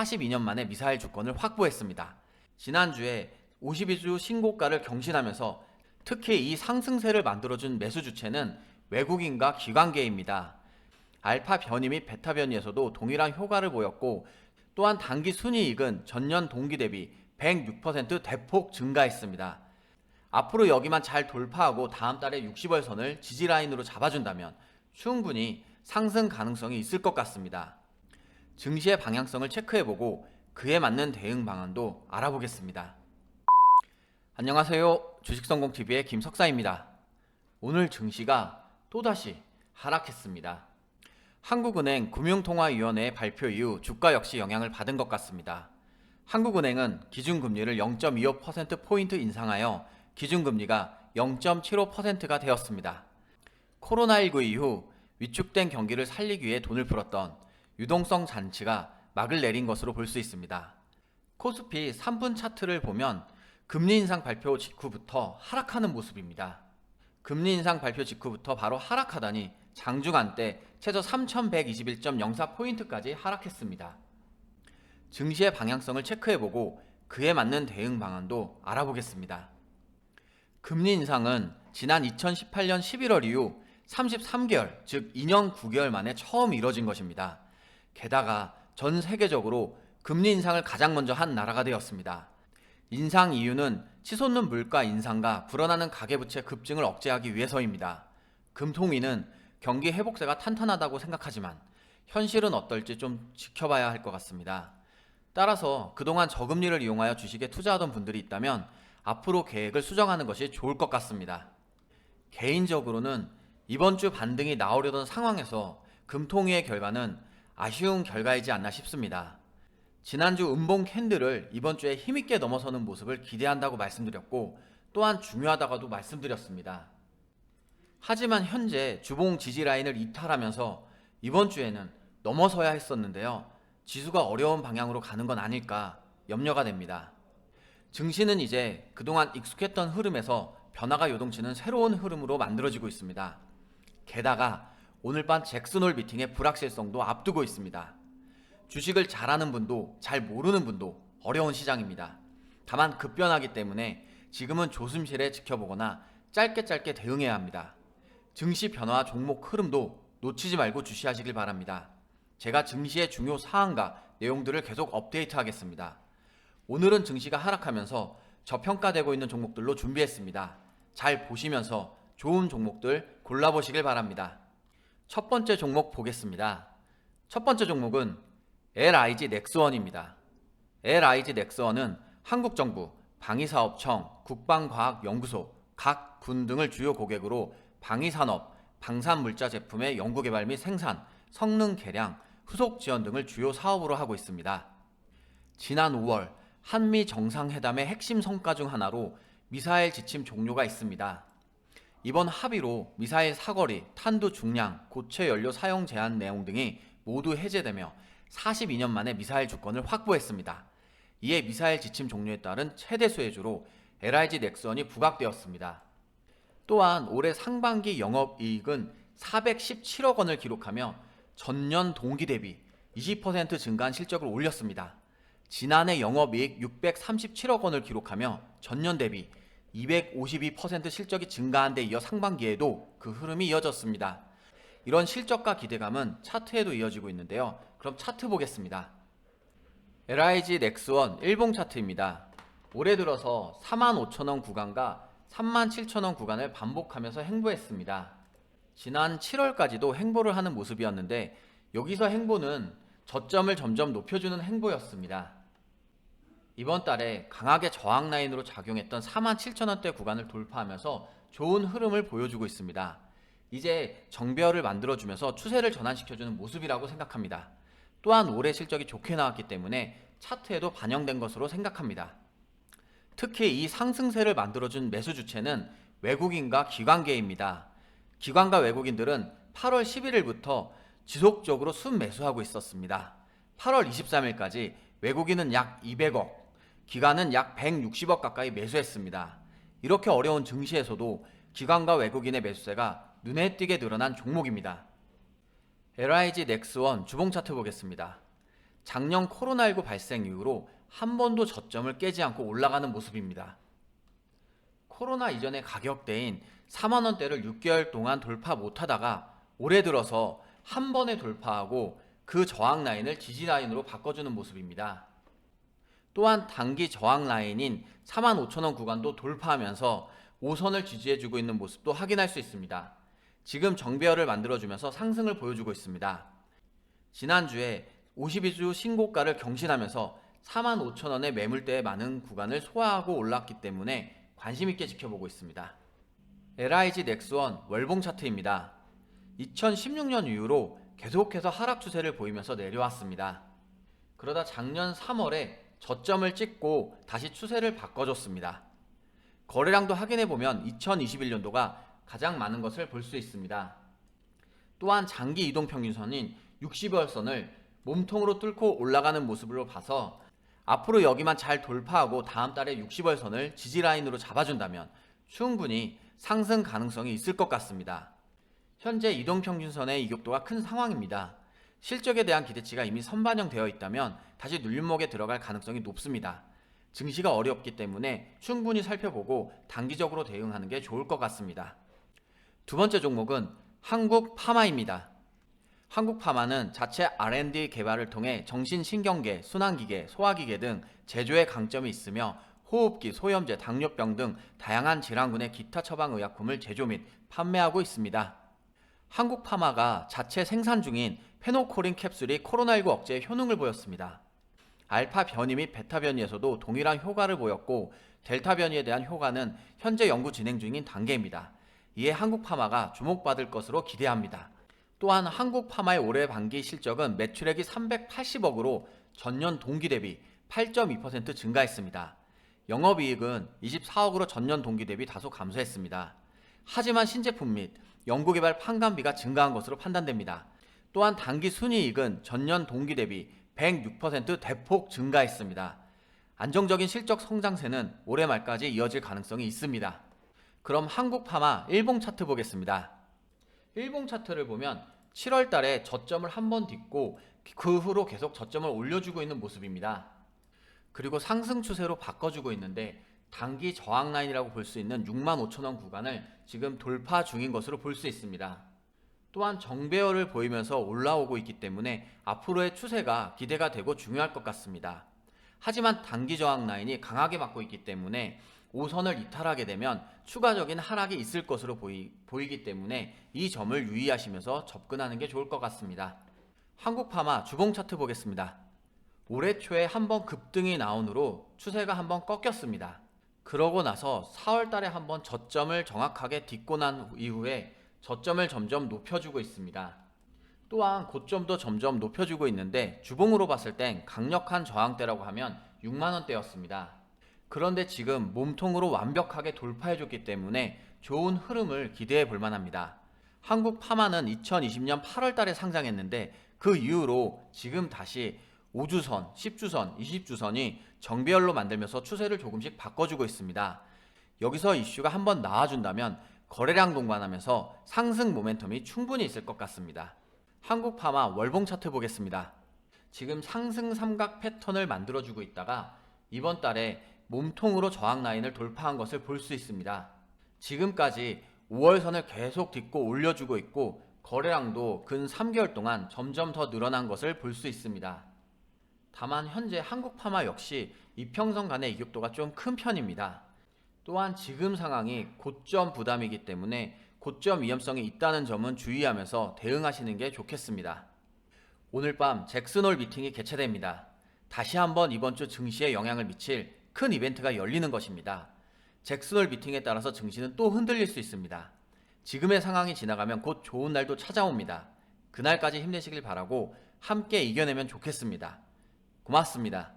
42년 만에 미사일 주권을 확보했습니다. 지난주에 52주 신고가를 경신하면서 특히 이 상승세를 만들어준 매수 주체는 외국인과 기관계입니다. 알파 변이 및 베타 변이에서도 동일한 효과를 보였고, 또한 단기 순이익은 전년 동기 대비 106% 대폭 증가했습니다. 앞으로 여기만 잘 돌파하고 다음 달에 60월 선을 지지라인으로 잡아준다면 충분히 상승 가능성이 있을 것 같습니다. 증시의 방향성을 체크해보고 그에 맞는 대응 방안도 알아보겠습니다. 안녕하세요. 주식성공TV의 김석사입니다. 오늘 증시가 또다시 하락했습니다. 한국은행 금융통화위원회 발표 이후 주가 역시 영향을 받은 것 같습니다. 한국은행은 기준금리를 0.25%포인트 인상하여 기준금리가 0.75%가 되었습니다. 코로나19 이후 위축된 경기를 살리기 위해 돈을 풀었던 유동성 잔치가 막을 내린 것으로 볼 수 있습니다. 코스피 3분 차트를 보면 금리 인상 발표 직후부터 하락하는 모습입니다. 금리 인상 발표 직후부터 바로 하락하다니 장중한 때 최저 3121.04포인트까지 하락했습니다. 증시의 방향성을 체크해보고 그에 맞는 대응 방안도 알아보겠습니다. 금리 인상은 지난 2018년 11월 이후 33개월, 즉 2년 9개월 만에 처음 이뤄진 것입니다. 게다가 전 세계적으로 금리 인상을 가장 먼저 한 나라가 되었습니다. 인상 이유는 치솟는 물가 인상과 불어나는 가계부채 급증을 억제하기 위해서입니다. 금통위는 경기 회복세가 탄탄하다고 생각하지만 현실은 어떨지 좀 지켜봐야 할 것 같습니다. 따라서 그동안 저금리를 이용하여 주식에 투자하던 분들이 있다면 앞으로 계획을 수정하는 것이 좋을 것 같습니다. 개인적으로는 이번 주 반등이 나오려던 상황에서 금통위의 결과는 아쉬운 결과이지 않나 싶습니다. 지난주 음봉 캔들을 이번 주에 힘있게 넘어서는 모습을 기대한다고 말씀드렸고, 또한 중요하다고도 말씀드렸습니다. 하지만 현재 주봉 지지라인을 이탈하면서 이번 주에는 넘어서야 했었는데요. 지수가 어려운 방향으로 가는 건 아닐까 염려가 됩니다. 증시는 이제 그동안 익숙했던 흐름에서 변화가 요동치는 새로운 흐름으로 만들어지고 있습니다. 게다가 오늘 밤 잭슨홀 미팅의 불확실성도 앞두고 있습니다. 주식을 잘하는 분도 잘 모르는 분도 어려운 시장입니다. 다만 급변하기 때문에 지금은 조심스레 지켜보거나 짧게 대응해야 합니다. 증시 변화와 종목 흐름도 놓치지 말고 주시하시길 바랍니다. 제가 증시의 중요 사항과 내용들을 계속 업데이트하겠습니다. 오늘은 증시가 하락하면서 저평가되고 있는 종목들로 준비했습니다. 잘 보시면서 좋은 종목들 골라보시길 바랍니다. 첫 번째 종목 보겠습니다. 첫 번째 종목은 LIG 넥스원입니다. LIG 넥스원은 한국정부, 방위사업청, 국방과학연구소, 각 군 등을 주요 고객으로 방위산업, 방산물자 제품의 연구개발 및 생산, 성능 개량, 후속 지원 등을 주요 사업으로 하고 있습니다. 지난 5월 한미 정상회담의 핵심 성과 중 하나로 미사일 지침 종료가 있습니다. 이번 합의로 미사일 사거리, 탄두 중량, 고체 연료 사용 제한 내용 등이 모두 해제되며 42년 만에 미사일 주권을 확보했습니다. 이에 미사일 지침 종료에 따른 최대 수혜주로 LIG 넥스원이 부각되었습니다. 또한 올해 상반기 영업이익은 417억 원을 기록하며 전년 동기 대비 20% 증가한 실적을 올렸습니다. 지난해 영업이익 637억 원을 기록하며 전년 대비 252% 실적이 증가한 데 이어 상반기에도 그 흐름이 이어졌습니다. 이런 실적과 기대감은 차트에도 이어지고 있는데요. 그럼 차트 보겠습니다. LIG 넥스원 일봉 차트입니다. 올해 들어서 45,000원 구간과 37,000원 구간을 반복하면서 횡보했습니다. 지난 7월까지도 횡보를 하는 모습이었는데 여기서 횡보는 저점을 점점 높여주는 횡보였습니다. 이번 달에 강하게 저항 라인으로 작용했던 47,000원대 구간을 돌파하면서 좋은 흐름을 보여주고 있습니다. 이제 정배열을 만들어주면서 추세를 전환시켜주는 모습이라고 생각합니다. 또한 올해 실적이 좋게 나왔기 때문에 차트에도 반영된 것으로 생각합니다. 특히 이 상승세를 만들어준 매수 주체는 외국인과 기관계입니다. 기관과 외국인들은 8월 11일부터 지속적으로 순매수하고 있었습니다. 8월 23일까지 외국인은 약 200억, 기관은 약 160억 가까이 매수했습니다. 이렇게 어려운 증시에서도 기관과 외국인의 매수세가 눈에 띄게 늘어난 종목입니다. LIG 넥스원 주봉 차트 보겠습니다. 작년 코로나19 발생 이후로 한 번도 저점을 깨지 않고 올라가는 모습입니다. 코로나 이전의 가격대인 4만 원대를 6개월 동안 돌파 못하다가 올해 들어서 한 번에 돌파하고 그 저항 라인을 지지 라인으로 바꿔주는 모습입니다. 또한 단기 저항 라인인 4만 5천 원 구간도 돌파하면서 5선을 지지해주고 있는 모습도 확인할 수 있습니다. 지금 정배열을 만들어주면서 상승을 보여주고 있습니다. 지난주에 52주 신고가를 경신하면서 4만 5천 원의 매물대에 많은 구간을 소화하고 올랐기 때문에 관심 있게 지켜보고 있습니다. LIG 넥스원 월봉 차트입니다. 2016년 이후로 계속해서 하락 추세를 보이면서 내려왔습니다. 그러다 작년 3월에 저점을 찍고 다시 추세를 바꿔줬습니다. 거래량도 확인해보면 2021년도가 가장 많은 것을 볼 수 있습니다. 또한 장기 이동평균선인 60여선을 몸통으로 뚫고 올라가는 모습으로 봐서 앞으로 여기만 잘 돌파하고 다음 달에 60월선을 지지라인으로 잡아준다면 충분히 상승 가능성이 있을 것 같습니다. 현재 이동평균선의 이격도가 큰 상황입니다. 실적에 대한 기대치가 이미 선반영되어 있다면 다시 눌림목에 들어갈 가능성이 높습니다. 증시가 어렵기 때문에 충분히 살펴보고 단기적으로 대응하는 게 좋을 것 같습니다. 두 번째 종목은 한국파마입니다. 한국파마는 자체 R&D 개발을 통해 정신신경계, 순환기계, 소화기계 등 제조에 강점이 있으며 호흡기, 소염제, 당뇨병 등 다양한 질환군의 기타 처방의약품을 제조 및 판매하고 있습니다. 한국파마가 자체 생산 중인 페노코린 캡슐이 코로나19 억제에 효능을 보였습니다. 알파 변이 및 베타 변이에서도 동일한 효과를 보였고 델타 변이에 대한 효과는 현재 연구 진행 중인 단계입니다. 이에 한국파마가 주목받을 것으로 기대합니다. 또한 한국파마의 올해 반기 실적은 매출액이 380억으로 전년 동기 대비 8.2% 증가했습니다. 영업이익은 24억으로 전년 동기 대비 다소 감소했습니다. 하지만 신제품 및 연구개발 판관비가 증가한 것으로 판단됩니다. 또한 단기 순이익은 전년 동기 대비 106% 대폭 증가했습니다. 안정적인 실적 성장세는 올해 말까지 이어질 가능성이 있습니다. 그럼 한국파마 일봉 차트 보겠습니다. 일봉 차트를 보면 7월 달에 저점을 한번 딛고 그 후로 계속 저점을 올려주고 있는 모습입니다. 그리고 상승 추세로 바꿔주고 있는데 단기 저항 라인이라고 볼 수 있는 6만 5천 원 구간을 지금 돌파 중인 것으로 볼 수 있습니다. 또한 정배열을 보이면서 올라오고 있기 때문에 앞으로의 추세가 기대가 되고 중요할 것 같습니다. 하지만 단기 저항 라인이 강하게 맞고 있기 때문에 5선을 이탈하게 되면 추가적인 하락이 있을 것으로 보이기 때문에 이 점을 유의하시면서 접근하는 게 좋을 것 같습니다. 한국파마 주봉 차트 보겠습니다. 올해 초에 한번 급등이 나온 후로 추세가 한번 꺾였습니다. 그러고 나서 4월 달에 한번 저점을 정확하게 딛고 난 이후에 저점을 점점 높여주고 있습니다. 또한 고점도 점점 높여주고 있는데 주봉으로 봤을 땐 강력한 저항대라고 하면 6만원대였습니다. 그런데 지금 몸통으로 완벽하게 돌파해줬기 때문에 좋은 흐름을 기대해 볼 만합니다. 한국파마는 2020년 8월 달에 상장했는데 그 이후로 지금 다시 5주선, 10주선, 20주선이 정배열로 만들면서 추세를 조금씩 바꿔주고 있습니다. 여기서 이슈가 한번 나와준다면 거래량 동반하면서 상승 모멘텀이 충분히 있을 것 같습니다. 한국파마 월봉 차트 보겠습니다. 지금 상승 삼각 패턴을 만들어주고 있다가 이번 달에 몸통으로 저항 라인을 돌파한 것을 볼 수 있습니다. 지금까지 5월선을 계속 딛고 올려주고 있고 거래량도 근 3개월 동안 점점 더 늘어난 것을 볼 수 있습니다. 다만 현재 한국파마 역시 이평선 간의 이격도가 좀 큰 편입니다. 또한 지금 상황이 고점 부담이기 때문에 고점 위험성이 있다는 점은 주의하면서 대응하시는 게 좋겠습니다. 오늘 밤 잭슨홀 미팅이 개최됩니다. 다시 한번 이번 주 증시에 영향을 미칠 큰 이벤트가 열리는 것입니다. 잭슨홀 미팅에 따라서 증시는 또 흔들릴 수 있습니다. 지금의 상황이 지나가면 곧 좋은 날도 찾아옵니다. 그날까지 힘내시길 바라고 함께 이겨내면 좋겠습니다. 고맙습니다.